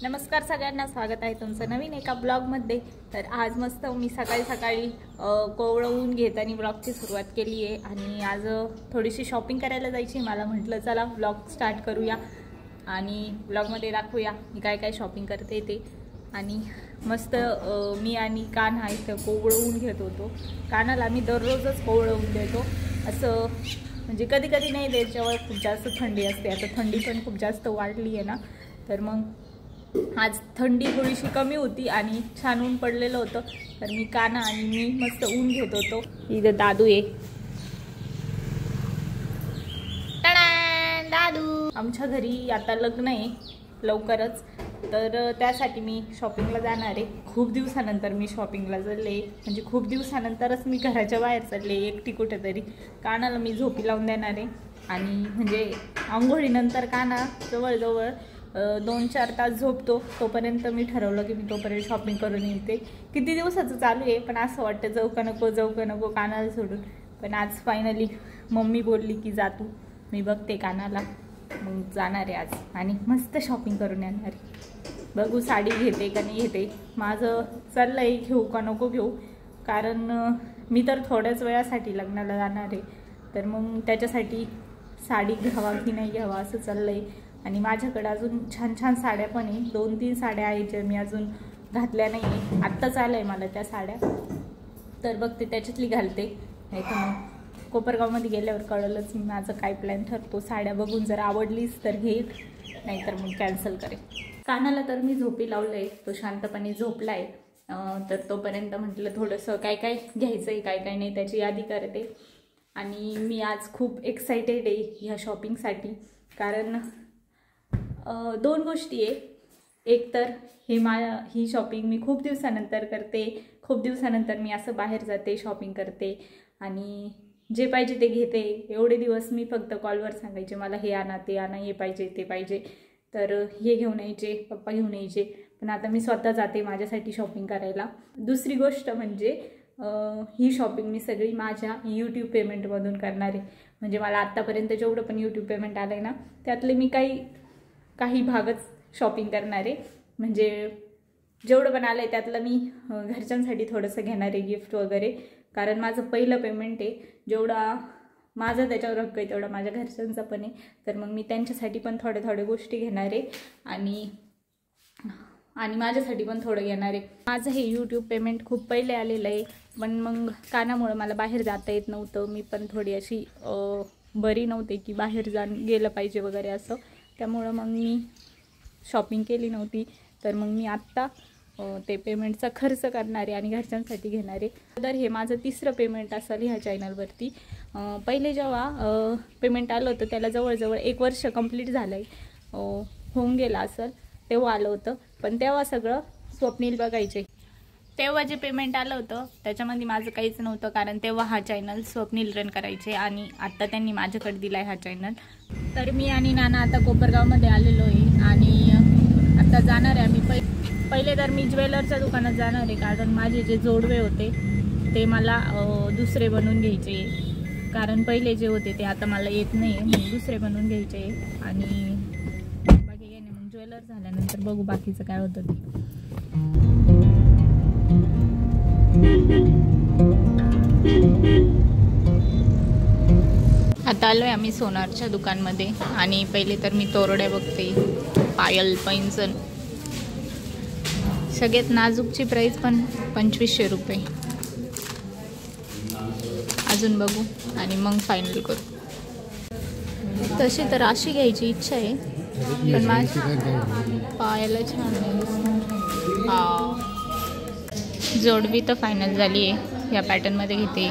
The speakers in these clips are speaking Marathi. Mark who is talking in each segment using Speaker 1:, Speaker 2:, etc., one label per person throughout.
Speaker 1: नमस्कार सगळ्यांना, स्वागत आहे तुमचं नवीन एका ब्लॉगमध्ये। तर आज मस्त मी सकाळी कोवळं ऊन घेत आणि ब्लॉगची सुरुवात केली आहे। आणि आज थोडीशी शॉपिंग करायला जायची, मला म्हटलं चला ब्लॉग स्टार्ट करूया आणि ब्लॉगमध्ये दाखवूया मी काय काय शॉपिंग करते ते। आणि मस्त मी आणि कान्हा इथं कोवळं ऊन घेत होतो। कानाला मी दररोजच कोवळं ऊन देतो, असं म्हणजे कधी कधी नाही त्याच्यावर खूप जास्त थंडी असते। आता थंडी पण खूप जास्त वाढली आहे ना, तर मग आज थंडी थोडीशी कमी होती आणि छान ऊन पडलेलं होतं। तर मी काना आणि मी मस्त ऊन घेत होतो। इथं दादू आहे, दादू आमच्या घरी आता लग्न आहे लवकरच, तर त्यासाठी मी शॉपिंगला जाणार आहे। खूप दिवसानंतर मी शॉपिंगला चालले, म्हणजे खूप दिवसानंतरच मी घराच्या बाहेर चालले एकटी कुठेतरी। कानाला मी झोपी लावून देणार आहे आणि म्हणजे आंघोळीनंतर काना जवळजवळ 2-4 तास झोपतो, तोपर्यंत मी ठरवलं की मी तोपर्यंत शॉपिंग करून येते। किती दिवसाचं चालू आहे, पण असं वाटतं जाऊ का नको कानाला सोडून। पण आज फायनली मम्मी बोलली की जा तू, मी बघते कानाला, मग जाणार आहे आज आणि मस्त शॉपिंग करून येणार आहे। बघू साडी घेते का नाही घेते, माझं चाललं आहे घेऊ का नको घेऊ, कारण मी तर थोड्याच वेळासाठी लग्नाला जाणार आहे। तर मग त्याच्यासाठी साडी घ्यावा की नाही घ्यावा असं चाललं आहे। आणि माझ्याकडे अजून छान छान साड्या पण आहे, 2-3 साड्या आहेत ज्या मी अजून घातल्या नाही आहे। आत्ताच आलं आहे मला त्या साड्या, तर बघते त्याच्यातली घालते, नाही तर मग कोपरगावमध्ये गेल्यावर कळलंच माझं काय प्लॅन ठरतो। साड्या बघून जर आवडलीच तर घेईल, नाहीतर मग कॅन्सल करेल। कानाला तर मी झोपी लावलं आहे, तो शांतपणे झोपला आहे। तर तोपर्यंत म्हटलं थोडंसं काय काय घ्यायचं आहे काय काय नाही त्याची यादी करते। आणि मी आज खूप एक्सायटेड आहे ह्या शॉपिंगसाठी, कारण 2 गोष्टी आहे। एक तर ही शॉपिंग मी खूप दिवसानंतर करते, खूप दिवसानंतर मी असं बाहेर जाते शॉपिंग करते आणि जे पाहिजे ते घेते। एवढे दिवस मी फक्त कॉलवर सांगायचे मला हे आणा ते आणा, हे पाहिजे ते पाहिजे, तर हे घेऊन यायचे पप्पा घेऊन यायचे, पण आता मी स्वतः जाते माझ्यासाठी शॉपिंग करायला। दुसरी गोष्ट म्हणजे ही शॉपिंग मी सगळी माझ्या यूट्यूब पेमेंटमधून करणार आहे। म्हणजे मला आत्तापर्यंत जेवढं पण यूट्यूब पेमेंट आलं आहे ना, त्यातले मी काही भागच शॉपिंग करणार आहे। म्हणजे जेवढं पण आलं आहे त्यातलं मी घरच्यांसाठी थोडंसं घेणार आहे गिफ्ट वगैरे, कारण माझं पहिलं पेमेंट आहे। जेवढा माझा त्याच्यावर हक्क आहे तेवढा माझ्या घरच्यांचा पण आहे, तर मग मी त्यांच्यासाठी पण थोड्या गोष्टी घेणार आहे आणि माझ्यासाठी पण थोडं घेणार आहे। माझं हे यूट्यूब पेमेंट खूप पहिले आलेलं आहे, पण मग कानामुळं मला बाहेर जाता येत नव्हतं, मी पण थोडी अशी बरी नव्हते की बाहेर गेलं पाहिजे वगैरे असं, त्यामुळं मग मी शॉपिंग केली नव्हती। तर मग मी आत्ता ते पेमेंटचा खर्च करणार आहे आणि घरच्यांसाठी घेणार आहे। तर हे माझं 3रं पेमेंट असेल ह्या चॅनलवरती। पहिले जेव्हा पेमेंट आलं होतं त्याला जवळजवळ 1 वर्ष कंप्लीट झालं आहे, होऊन गेला असेल तेव्हा आलं होतं, पण तेव्हा सगळं स्वप्नील बघायचे। तेव्हा जे पेमेंट आलं होतं त्याच्यामध्ये माझं काहीच नव्हतं, कारण तेव्हा हा चॅनल स्वप्नील रन करायचे आणि आत्ता त्यांनी माझ्याकडे दिला आहे हा चॅनल। तर मी आणि नाना आता कोपरगावमध्ये आलेलो आहे आणि आता जाणार आहे आम्ही। पहिले तर मी ज्वेलरच्या दुकानात जाणार आहे, कारण माझे जे जोडवे होते ते मला दुसरे बनवून घ्यायचे, कारण पहिले जे होते ते आता मला येत नाही आहे, मग दुसरे बनवून घ्यायचे। आणि बाकी काही नाही, मग ज्वेलर झाल्यानंतर बघू बाकीचं काय होतं ते। आता आलो आहे आम्ही सोनारच्या दुकानमध्ये आणि पहिले तर मी तोरड्या बघते, पायल पैंजण, सगळ्यात नाजूकची प्राईस पण 2500 रुपये। अजून बघू आणि मग फायनल करू। तशी तर अशी घ्यायची इच्छा आहे, पण माझी पायाला छान आहे। जोडवी तर फायनल झाली आहे, या पॅटर्नमध्ये घेते।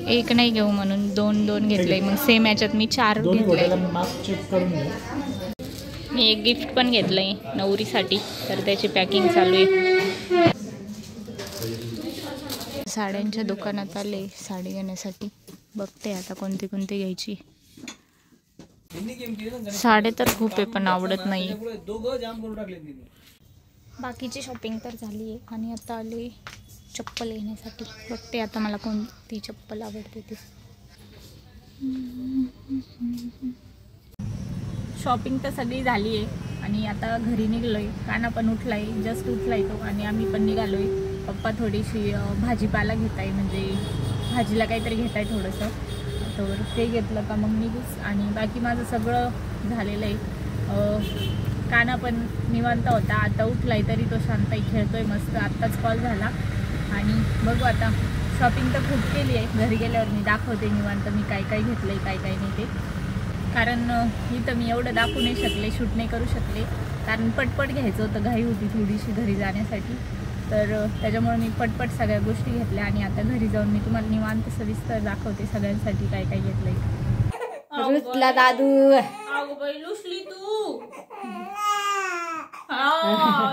Speaker 1: एक नाही घेऊ म्हणून 2 घेतले, मग सेम याच्यात मी 4 घेतले। मी एक गिफ्ट पण घेतलं आहे नवरीसाठी, तर त्याची पॅकिंग चालू आहे। साड्यांच्या दुकानात आले साडी घेण्यासाठी, बघते आता कोणती घ्यायची। साड्या तर खूप आहे पण आवडत नाही। बाकीची शॉपिंग तर झाली आहे आणि आता आले चप्पल घेण्यासाठी, बघते आता मला कोणती चप्पल आवडते ती। शॉपिंग तर सगळी झाली आहे आणि आता घरी निघलोय. काना पण उठलाय, जस्ट उठलाय तो आणि आम्ही पण निघालोय. पप्पा थोडीशी भाजीपाला घेत आहे, म्हणजे भाजीला काहीतरी घेत आहे थोडंसं, तर ते घेतलं का मग निघूच. आणि बाकी माझं सगळं झालेलं आहे. काना पण निवांत होता, आता उठलाय तरी तो शांताई खेळतोय मस्त. आत्ताच कॉल झाला आणि बघू आता. शॉपिंग तर खूप केली आहे, घरी गेल्यावर मी दाखवते निवांत मी काय काय घेतलं आहे, काय काय नाही ते. कारण इथं मी एवढं दाखवू नाही शकले, शूट नाही करू शकले, कारण पटपट घ्यायचं होतं, घाई होती थोडीशी घरी जाण्यासाठी. तर त्याच्यामुळे मी पटपट सगळ्या गोष्टी घेतल्या आणि आता घरी जाऊन मी तुम्हाला निवांत सविस्तर दाखवते सगळ्यांसाठी काय काय घेतलंय.
Speaker 2: रुसला दादू.
Speaker 1: अगं बाई लुसली तू,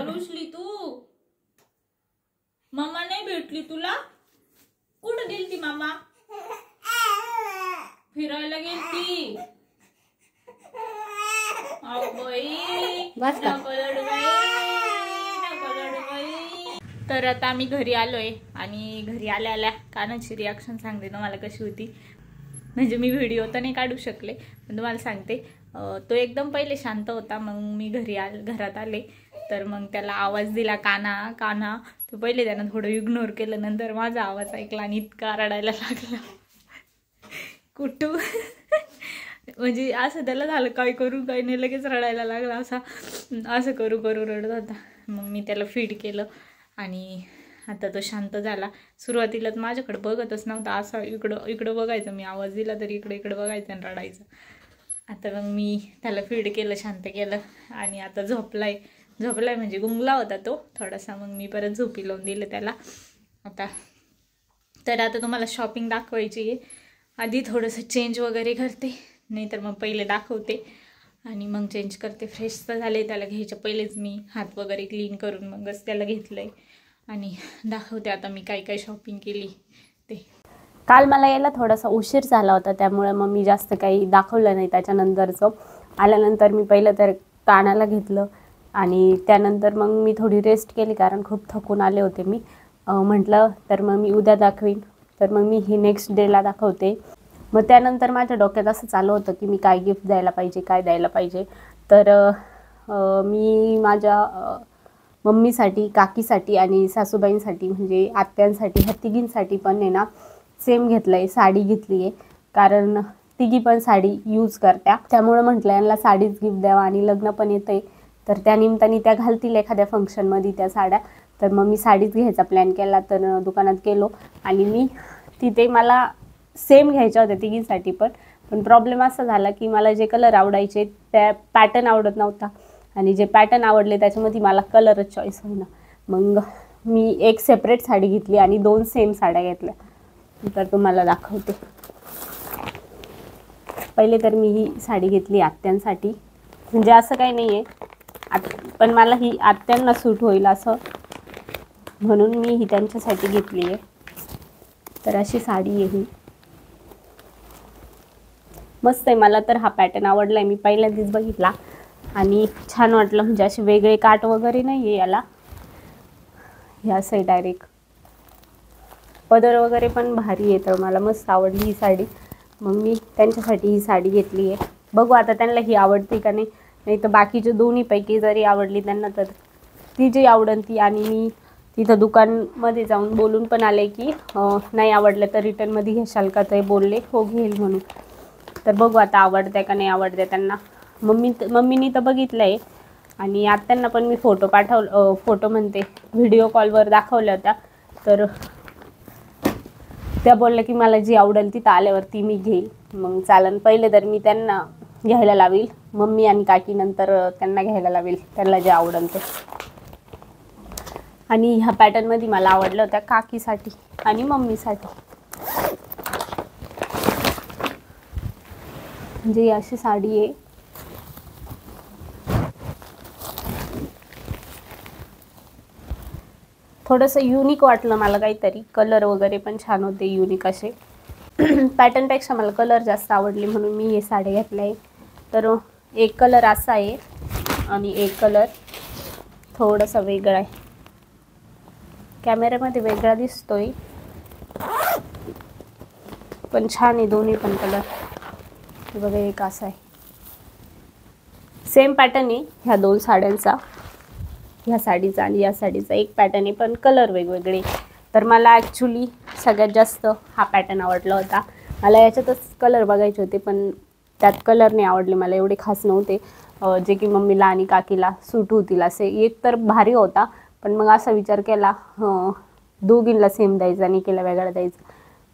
Speaker 1: लुसली तू. मामा नाही भेटली तुला? कुठं गेलती मामा? फिरायला गेलती.
Speaker 2: बस का?
Speaker 1: तर आता आम्ही घरी आलोय आणि घरी आल्या आल्या कानाची रिॲक्शन सांगते तुम्हाला कशी होती. म्हणजे मी व्हिडिओ तर नाही काढू शकले, पण तुम्हाला सांगते. तो एकदम पहिले शांत होता, मग मी घरात आले तर मग त्याला आवाज दिला काना काना. तो पहिले त्यानं थोडं इग्नोर केलं, नंतर माझा आवाज ऐकला आणि इतका रडायला लागला. कुठू म्हणजे असं त्याला झालं काय करू काय नाही, लगेच रडायला लागला. असं करू करू रडत होता. मग मी त्याला फीड केलं आणि आता तो शांत झाला. सुरुवातीलाच माझ्याकडे बघतच नव्हता, असं इकडं बघायचं, मी आवाज दिला तरी इकडं बघायचं आणि रडायचं. आता मग मी त्याला फीड केलं, शांत केलं आणि आता झोपलाय म्हणजे गुंगला होता तो थोडासा. मग मी परत झोपी लावून दिलं त्याला. तर आता तुम्हाला शॉपिंग दाखवायची आहे. आधी थोडंसं चेंज वगैरे करते, नाहीतर मग पहिले दाखवते आणि मग चेंज करते. फ्रेश तर झाले, त्याला घ्यायच्या पहिलेच मी हात वगैरे क्लीन करून मगच त्याला घेतलं आहे आणि दाखवते आता मी काय काय शॉपिंग केली ते.
Speaker 2: काल मला यायला थोडासा उशीर झाला होता, त्यामुळे मग मी जास्त काही दाखवलं नाही. त्याच्यानंतरचं आल्यानंतर मी पहिलं तर कानाला घेतलं आणि त्यानंतर मग मी थोडी रेस्ट केली, कारण खूप थकून आले होते मी. म्हटलं तर मग मी उद्या दाखवीन, तर मग मी ही नेक्स्ट डेला दाखवते. मग त्यानंतर माझ्या डोक्यात असं चालू होतं की मी काय गिफ्ट द्यायला पाहिजे, काय द्यायला पाहिजे. तर मी माझ्या मम्मीसाठी, काकीसाठी आणि सासूबाईंसाठी म्हणजे आत्यांसाठी, ह्या तिघींसाठी पण आहे ना सेम घेतलं आहे, साडी घेतली आहे. कारण तिघी पण साडी यूज करत्या, त्यामुळं म्हटलं यांना साडीच गिफ्ट द्यावा आणि लग्न पण येतं आहे, तर त्या निमित्ताने त्या घालतील एखाद्या फंक्शनमध्ये त्या साड्या. तर मग मी साडीच घ्यायचा प्लॅन केला. तर दुकानात गेलो आणि मी तिथे मला सेम घ्यायच्या होत्या तिघींसाठी पण प्रॉब्लेम असा झाला की मला जे कलर आवडायचे त्या पॅटर्न आवडत नव्हता आणि जे पॅटर्न आवडले त्याच्यामध्ये मला कलरच चॉईस होईना. मग मी एक सेपरेट साडी घेतली आणि 2 सेम साड्या घेतल्या. तर तुम्हाला दाखवते. पहिले तर मी ही साडी घेतली आत्यांसाठी, म्हणजे असं काही नाही आहे, पण मला ही आत्यांना सूट होईल असं म्हणून मी ही त्यांच्यासाठी घेतली आहे. तर अशी साडी आहे ही, मस्त आहे. मला तर हा पॅटर्न आवडला आहे, मी पहिल्यांदाच बघितला आणि छान वाटलं. म्हणजे असे वेगळे काट वगैरे नाही आहे याला, हे असं आहे डायरेक्ट. पदर वगैरे पण भारी आहे, तर मला मस्त आवडली ही साडी. मग मी त्यांच्यासाठी ही साडी घेतली आहे. बघू आता त्यांना ही आवडते का नाही, नाही तर बाकीचे दोन्हीपैकी जरी आवडली त्यांना तर ती जी आवडेल ती. आणि मी तिथं दुकानमध्ये जाऊन बोलून पण आले की नाही आवडलं तर रिटर्नमध्ये घेशाल का, ते बोलले हो घेईल म्हणून. तर बघू आता आवडते का नाही आवडते त्यांना. मम्मीनी तर बघितलं आहे आणि आत्यांना पण मी फोटो म्हणते व्हिडिओ कॉलवर दाखवल्या होत्या. तर त्या बोलल्या की मला जी आवडेल ती आल्यावरती मी घेईल. मग चालन, पहिले तर मी त्यांना घ्यायला लावेल, मम्मी आणि काकी नंतर त्यांना घ्यायला लावेल, त्यांना जे आवडेल ते. आणि ह्या पॅटर्नमध्ये मला आवडलं होत्या काकीसाठी आणि मम्मीसाठी. म्हणजे अशी साडी आहे. थोडंसं युनिक वाटलं मला काहीतरी, कलर वगैरे पण छान होते युनिक असे. पॅटर्नपेक्षा मला कलर जास्त आवडले म्हणून मी हे साडी घेतली आहे. तर एक कलर असा आहे आणि एक कलर थोडासा वेगळा आहे, कॅमेऱ्यामध्ये वेगळा दिसतोय पण छान आहे दोन्ही पण कलर. बघा एक असा आहे, सेम पॅटर्न आहे ह्या 2 साड्यांचा, ह्या साडीचा आणि या साडीचा एक पॅटर्न आहे, पण कलर वेगवेगळे. तर मला ॲक्च्युली सगळ्यात जास्त हा पॅटर्न आवडला होता. मला याच्यातच कलर बघायचे होते, पण त्यात कलर नाही आवडले मला, एवढे खास नव्हते जे की मम्मीला आणि काकीला सूट होतील असे. एक तर भारी होता, पण मग असा विचार केला दोघींना सेम द्यायचा आणि केला वेगळा द्यायचा.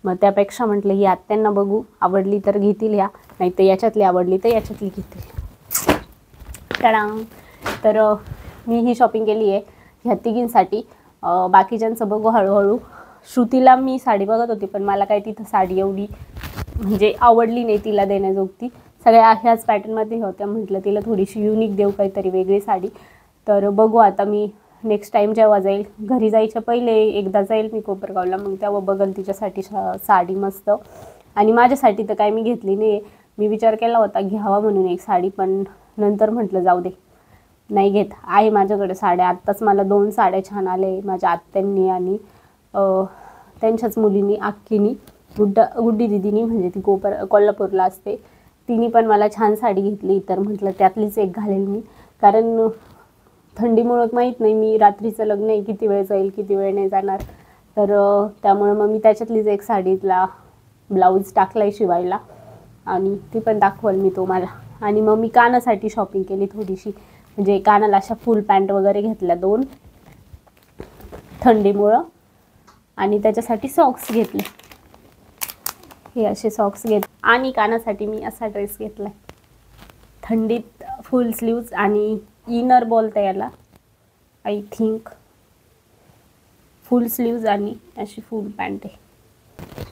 Speaker 2: मग त्यापेक्षा म्हटलं ही आत्यांना बघू, आवडली तर घेतील ह्या, नाही तर याच्यातली आवडली तर याच्यातली घेतील. तर मी ही शॉपिंग केली आहे ह्या तिघींसाठी. बाकीच्यांचं बघू हळूहळू. श्रुतीला मी साडी बघत होती, पण मला काय तिथं साडी एवढी म्हणजे आवडली नाही तिला देण्याजोगती. सगळ्या ह्याच पॅटर्नमध्ये होत्या. म्हटलं तिला थोडीशी युनिक देऊ, काहीतरी वेगळी साडी. तर बघू आता मी नेक्स्ट टाईम जेव्हा जाईल, घरी जायच्या पहिले एकदा जाईल मी कोपरगावला, मग तेव्हा बघल तिच्यासाठी साडी मस्त. आणि माझ्यासाठी तर काय मी घेतली नाही. मी विचार केला होता घ्यावा म्हणून एक साडी, पण नंतर म्हटलं जाऊ दे, नाही घेत. आहे माझ्याकडे साड्या. आत्ताच मला 2 साड्या छान आले माझ्या आत्यांनी आणि त्यांच्याच मुलींनी, आक्कीनी, गुड्डी दिदीनी, म्हणजे ती कोल्हापूरला असते, तिने पण मला छान साडी घेतली. तर म्हटलं त्यातलीच एक घालेल मी, कारण थंडीमुळं माहीत नाही मी रात्रीचं लग्न आहे, किती वेळ जाईल किती वेळ नाही जाणार. तर त्यामुळं मग मी त्याच्यातलीच एक साडीतला ब्लाऊज टाकला आहे शिवायला, आणि ती पण दाखवल मी तुम्हाला. आणि मग मी कानासाठी शॉपिंग केली थोडीशी, म्हणजे कानाला अशा फुल पॅन्ट वगैरे घेतल्या 2 थंडीमुळं. आणि त्याच्यासाठी सॉक्स घेतले, हे असे सॉक्स आणि कानासाठी मी असा ड्रेस घेतला आहे थंडीत, फुल स्लीव्ज आणि इनर बोलता याला आय थिंक, फुल स्लीव्ज आणि अशी फुल पॅन्ट आहे.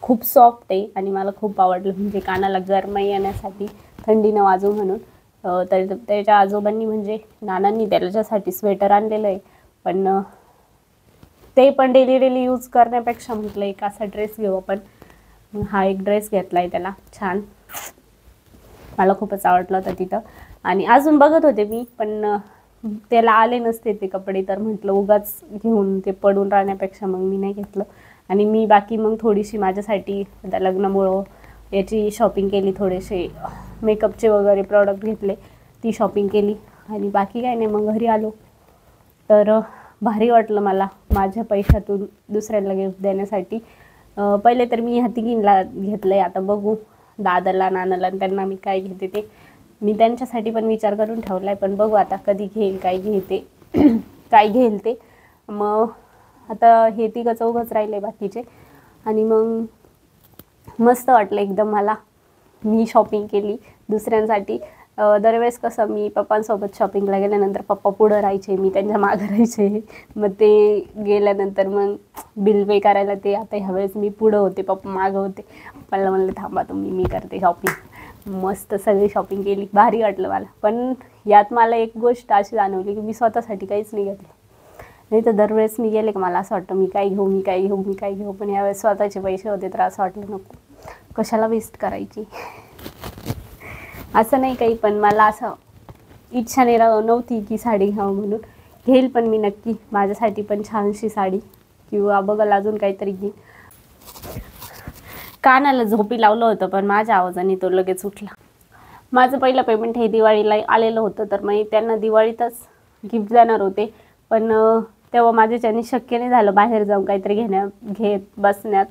Speaker 2: खूप सॉफ्ट आहे आणि मला खूप आवडलं, म्हणजे कानाला गरमाई येण्यासाठी, थंडी न वाजू म्हणून. तर त्याच्या आजोबांनी म्हणजे नानांनी त्याच्यासाठी स्वेटर आणलेलं आहे, पण ते पण डेली यूज करण्यापेक्षा म्हटलं एक असा ड्रेस घेऊ आपण. हा एक ड्रेस घेतला आहे त्याला छान, मला खूपच आवडला होता तिथं. आणि अजून बघत होते मी, पण त्याला आले नसते ते कपडे, तर म्हटलं उगाच घेऊन ते पडून राहण्यापेक्षा मग मी नाही घेतलं. आणि मी बाकी मग थोडीशी माझ्यासाठी लग्नामुळं याची शॉपिंग केली, थोडेसे मेकअपचे वगैरे प्रॉडक्ट घेतले, ती शॉपिंग केली. आणि बाकी काय नाही, मग घरी आलो. तर भारी वाटलं मला माझ्या पैशातून दुसऱ्यांना गिफ्ट देण्यासाठी. पहिले तर मी ह्या तिघींना घेतलं आहे, आता बघू दादाला, नानाला आणि त्यांना मी काय घेते ते. मी त्यांच्यासाठी पण विचार करून ठेवला आहे, पण बघू आता कधी घेईल, काय घेईल ते. मग आता हे 3-4 राहिले बाकीचे. आणि मग मस्त वाटलं एकदम मला, मी शॉपिंग केली दुसऱ्यांसाठी. दरवेळेस कसं मी पप्पांसोबत शॉपिंगला गेल्यानंतर पप्पा पुढं राहायचे, मी त्यांच्या मागं राहायचे. मग ते गेल्यानंतर मग बिल पे करायला ते, आता ह्यावेळेस मी पुढं होते, पप्पा मागं होते. पप्पाला म्हणलं थांबा तुम्ही, मी करते शॉपिंग. मस्त सगळी शॉपिंग केली, भारी वाटलं मला. पण यात मला एक गोष्ट अशी जाणवली की मी स्वतःसाठी काहीच नाही घेतलं. नाही तर दरवेळेस मी गेले की मला असं वाटतं मी काय घेऊ. पण यावेळेस स्वतःचे पैसे होते तर असं वाटलं नको, कशाला वेस्ट करायची. असं नाही काही, पण मला असं इच्छा नव्हती की साडी घ्यावं म्हणून. घेईल पण मी नक्की माझ्यासाठी पण छानशी साडी, किंवा बघाल अजून काहीतरी घेईन. कानाला झोपी लावलं होतं, पण माझ्या आवाजाने तो लगेच उठला. माझं पहिलं पेमेंट हे दिवाळीला आलेलं होतं, तर मग त्यांना दिवाळीतच गिफ्ट देणार होते. पण तेव्हा माझ्याच्याने शक्य नाही झालं बाहेर जाऊन काहीतरी घेत बसण्यात.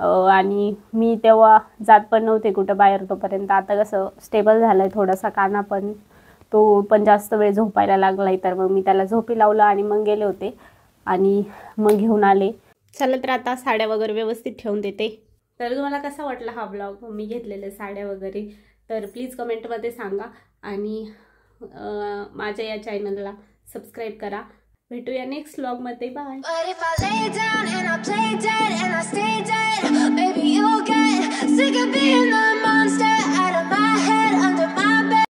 Speaker 2: आणि मी तेव्हा जात पण नव्हते कुठं बाहेर तोपर्यंत. आता कसं स्टेबल झालं आहे थोडासा काना, पण तो पण जास्त वेळ झोपायला लागला आहे, तर मग मी त्याला झोपी लावलं आणि मग गेले होते आणि मग घेऊन आले. चला तर आता साड्या वगैरे व्यवस्थित ठेवून देते. तर तुम्हाला कसा वाटला हा ब्लॉग, मी घेतलेल्या साड्या वगैरे, तर प्लीज कमेंटमध्ये सांगा. आणि माझ्या या चॅनलला सबस्क्राईब करा. भेटूया नेक्स्ट व्लॉगमध्ये. बाय.